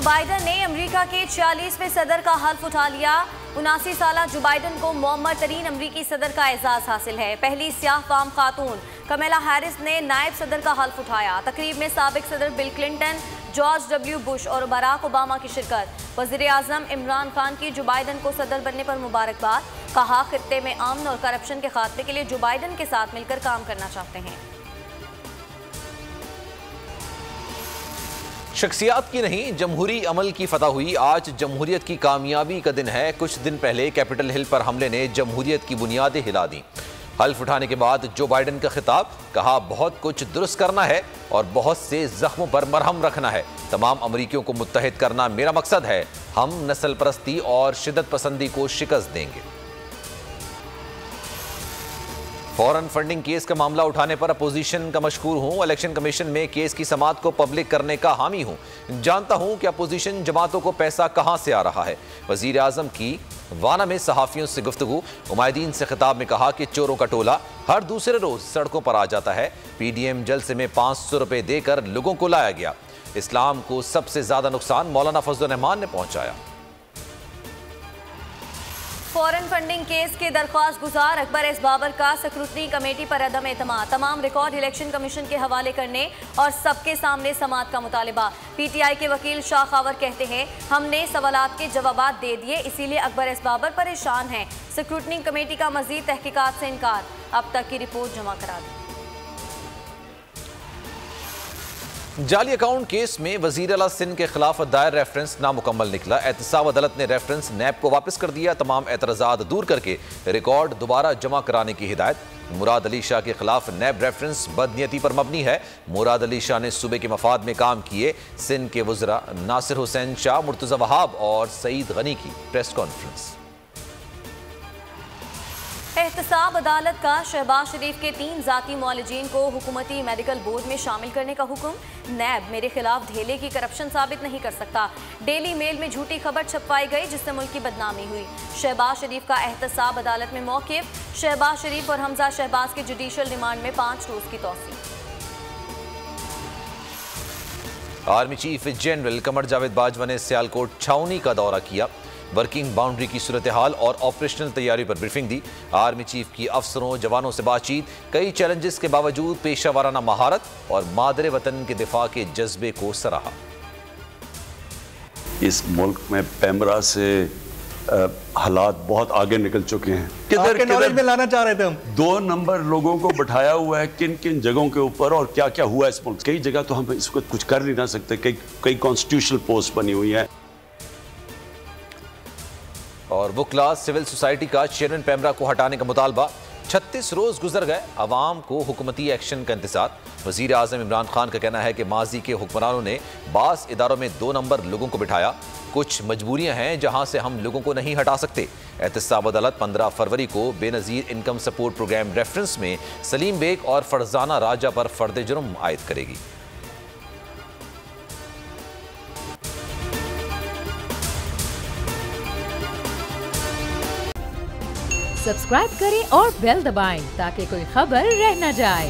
Biden ने America के 46वें सदर का हल्फ उठा लिया। 79 साल जो बाइडन को मुअम्मर तरीन अमरीकी सदर का एजाज हासिल है। पहली स्याह फाम खातून कमला हैरिस ने नायब सदर का हल्फ उठाया। तकरीब में साबिक सदर bill Clinton, George W Bush और बराक ओबामा की शिरकत। वज़ीर आज़म इमरान खान की जो बाइडन को सदर बनने पर मुबारकबाद। कहा खित्ते में अमन और करप्शन के खात्मे के लिए जो बाइडन के साथ मिलकर काम करना चाहते हैं। शख्सियात की नहीं, जमहूरी अमल की फतह हुई। आज जमहूरियत की कामयाबी का दिन है। कुछ दिन पहले कैपिटल हिल पर हमले ने जमहूरियत की बुनियादें हिला दी। हल्फ उठाने के बाद जो बाइडन का खिताब, कहा बहुत कुछ दुरुस्त करना है और बहुत से जख्मों पर मरहम रखना है। तमाम अमरीकियों को मुत्तहिद करना मेरा मकसद है। हम नस्ल परस्ती और शिद्दत पसंदी को शिकस्त देंगे। फॉरेन फंडिंग केस का मामला उठाने पर अपोजिशन का मशकूर हूं। इलेक्शन कमीशन में केस की समाअत को पब्लिक करने का हामी हूं। जानता हूं कि अपोजिशन जमातों को पैसा कहां से आ रहा है। वजीर आजम की वाना में सहाफियों से गुफ्तगू। उमायदीन से खिताब में कहा कि चोरों का टोला हर दूसरे रोज सड़कों पर आ जाता है। पीडीएम जलसे में 500 रुपए देकर लोगों को लाया गया। इस्लाम को सबसे ज्यादा नुकसान मौलाना फजल रहमान ने पहुंचाया। फॉरेन फंडिंग केस के दरख्वास्त गुजार अकबर एस बाबर का स्क्रूटनी कमेटी पर अदम एतमाद। तमाम रिकॉर्ड इलेक्शन कमीशन के हवाले करने और सबके सामने समाअत का मुतालिबा। पीटीआई के वकील शाह खावर कहते हैं हमने सवालात के जवाबात दे दिए, इसीलिए अकबर एस बाबर परेशान हैं। स्क्रूटनी कमेटी का मजीद तहकीकात से इनकार। अब तक की रिपोर्ट जमा करा दी। जाली अकाउंट केस में वजीर आला सिंध के खिलाफ दायर रेफरेंस नामुकम्मल निकला। एहतसाब अदालत ने रेफरेंस नैब को वापस कर दिया। तमाम एतराज़ात दूर करके रिकॉर्ड दोबारा जमा कराने की हिदायत। मुराद अली शाह के खिलाफ नैब रेफरेंस बदनीयती पर मबनी है। मुराद अली शाह ने सूबे के मफाद में काम किए। सिंध के वज़रा नासिर हुसैन शाह, मुर्तज़ा वहाब और सईद गनी की प्रेस कॉन्फ्रेंस। एहतसाब अदालत का शहबाज शरीफ के 3 जाती मुआलिजीन को हुकूमती मेडिकल बोर्ड में शामिल करने का हुक्म। नैब मेरे खिलाफ ढेले की करप्शन साबित नहीं कर सकता। डेली मेल में झूठी खबर छपवाई गई जिससे मुल्क की बदनामी हुई। शहबाज शरीफ का एहतसाब अदालत में मौक़िफ़। शहबाज शरीफ और हमजा शहबाज के जुडिशल रिमांड में 5 रोज़ की तौसीक़। Army chief general Qamar Javed Bajwa ने सियालकोट छावनी का दौरा किया। वर्किंग बाउंड्री की सूरत हाल और ऑपरेशनल तैयारी पर ब्रीफिंग दी। आर्मी चीफ की अफसरों जवानों से बातचीत। कई चैलेंजेस के बावजूद पेशा वाराना महारत और मादरे वतन के दिफा के जज्बे को सराहा। इस मुल्क में पैमरा से हालात बहुत आगे निकल चुके हैं। किधर नॉलेज में लाना चाह रहे थे हम। 2 नंबर लोगों को बैठाया हुआ है किन किन जगहों के ऊपर और क्या क्या हुआ इस मुल्क। कई जगह तो हम इसको कुछ कर नहीं ना सकते। कई कॉन्स्टिट्यूशनल पोस्ट बनी हुई है। और वुकला सिविल सोसाइटी का चेयरमैन पैमरा को हटाने का मुतालबा। 36 रोज गुजर गए, अवाम को हुकूमती एक्शन का इंतजार। वजीर आज़म इमरान खान का कहना है कि माजी के हुक्मरानों ने बास इदारों में 2 नंबर लोगों को बिठाया। कुछ मजबूरियां हैं जहां से हम लोगों को नहीं हटा सकते। एहतसाब अदालत 15 फरवरी को Benazir income support programme reference में सलीम बेग और फरजाना राजा पर फर्द जुर्म आयद करेगी। सब्सक्राइब करें और बेल दबाएं ताकि कोई खबर रह न जाए।